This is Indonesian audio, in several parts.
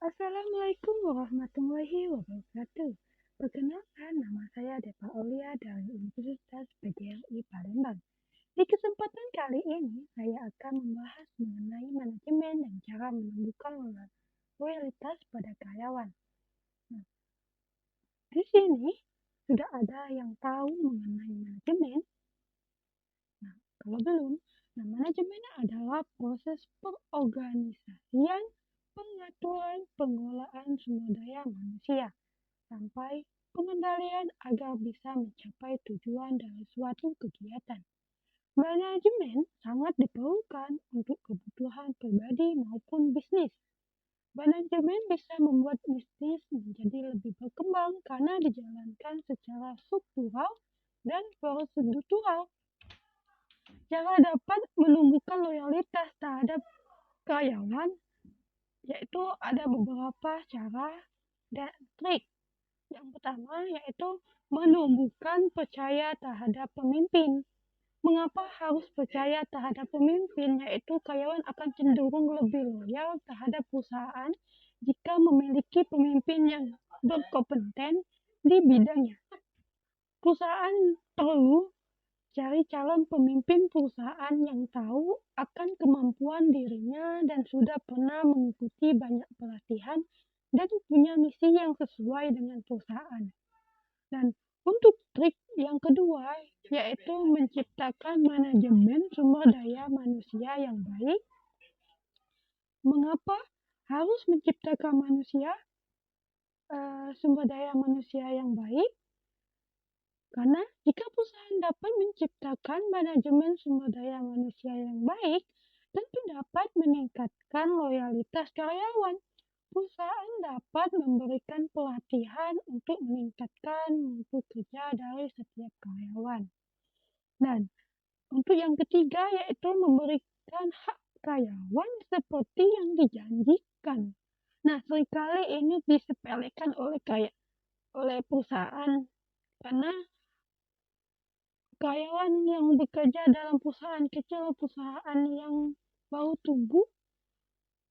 Assalamualaikum warahmatullahi wabarakatuh. Perkenalkan, nama saya Depa Aulia dari Universitas PGRI Palembang. Di kesempatan kali ini, saya akan membahas mengenai manajemen dan cara menumbuhkan loyalitas pada karyawan. Nah, di sini sudah ada yang tahu mengenai manajemen. Nah, kalau belum, manajemen adalah proses pengorganisasian, pengaturan, pengelolaan sumber daya manusia sampai pengendalian agar bisa mencapai tujuan dari suatu kegiatan. Manajemen sangat diperlukan untuk kebutuhan pribadi maupun bisnis. Manajemen bisa membuat bisnis menjadi lebih berkembang karena dijalankan secara struktural dan prosedural. Cara dapat menumbuhkan loyalitas terhadap karyawan yaitu ada beberapa cara dan trik. Yang pertama yaitu menumbuhkan percaya terhadap pemimpin. Mengapa harus percaya terhadap pemimpin? Yaitu karyawan akan cenderung lebih loyal terhadap perusahaan jika memiliki pemimpin yang berkompeten di bidangnya. Perusahaan perlu cari calon pemimpin perusahaan yang tahu akan kemampuan dirinya dan sudah pernah mengikuti banyak pelatihan dan punya misi yang sesuai dengan perusahaan. Dan untuk trik yang kedua yaitu menciptakan manajemen sumber daya manusia yang baik. Mengapa harus menciptakan sumber daya manusia yang baik? Karena jika perusahaan dapat menciptakan manajemen sumber daya manusia yang baik, tentu dapat meningkatkan loyalitas karyawan. Perusahaan dapat memberikan pelatihan untuk meningkatkan mutu kerja dari setiap karyawan. Dan untuk yang ketiga yaitu memberikan hak karyawan seperti yang dijanjikan. Nah, seringkali ini disepelekan oleh perusahaan karena karyawan yang bekerja dalam perusahaan kecil, perusahaan yang baru tumbuh,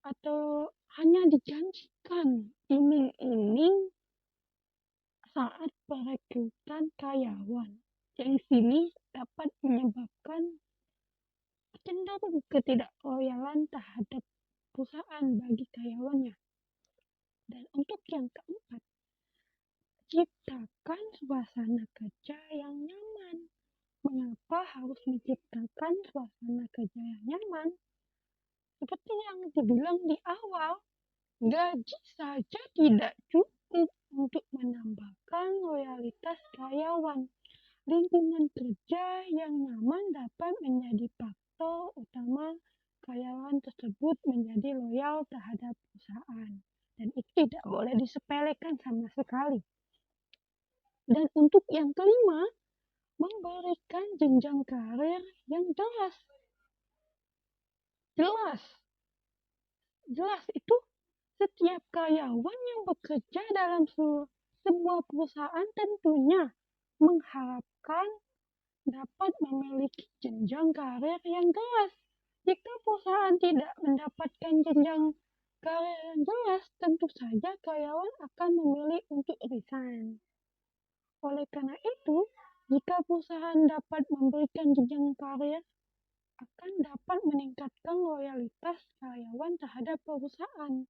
atau hanya dijanjikan iming-iming saat perekrutan karyawan. Yang sini dapat menyebabkan cenderung ketidakloyalan terhadap perusahaan bagi karyawannya. Dan untuk yang keempat, ciptakan suasana kerja yang nyaman. Mengapa harus menciptakan suasana kerja yang nyaman? Seperti yang dibilang di awal, gaji saja tidak cukup untuk menambahkan loyalitas karyawan. Lingkungan kerja yang nyaman dapat menjadi faktor utama karyawan tersebut menjadi loyal terhadap perusahaan. Dan itu tidak boleh disepelekan sama sekali. Dan untuk yang kelima, memberikan jenjang karir yang jelas. Jelas itu setiap karyawan yang bekerja dalam sebuah perusahaan tentunya mengharapkan dapat memiliki jenjang karir yang jelas. Jika perusahaan tidak mendapatkan jenjang karir yang jelas, tentu saja karyawan akan memilih untuk resign. Oleh karena itu, jika perusahaan dapat memberikan jenjang karir, akan dapat meningkatkan loyalitas karyawan terhadap perusahaan.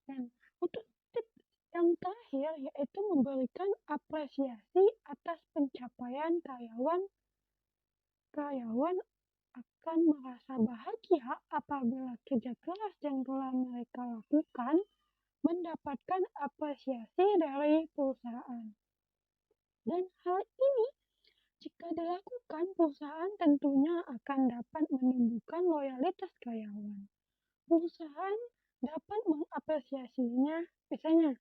Dan untuk tips yang terakhir yaitu memberikan apresiasi atas pencapaian karyawan. Karyawan akan merasa bahagia apabila kerja keras yang telah mereka lakukan mendapatkan apresiasi dari perusahaan. Dan hal ini jika dilakukan, perusahaan tentunya akan dapat menumbuhkan loyalitas karyawan. Perusahaan dapat mengapresiasinya misalnya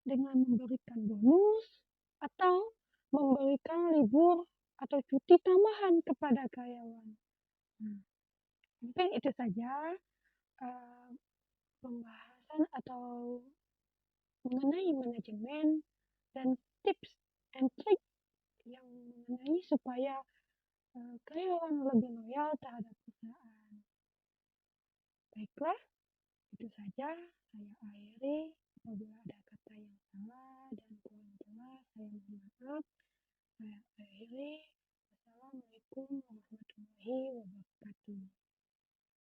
dengan memberikan bonus atau memberikan libur atau cuti tambahan kepada karyawan. Nah, mungkin itu saja pembahasan atau mengenai manajemen dan tips and trick yang mengenai supaya karyawan lebih loyal terhadap perusahaan. Baiklah, Itu saja saya akhiri. Apabila ada kata yang salah dan kurang jelas, saya mohon maaf. Saya akhiri. Wassalamualaikum warahmatullahi wabarakatuh.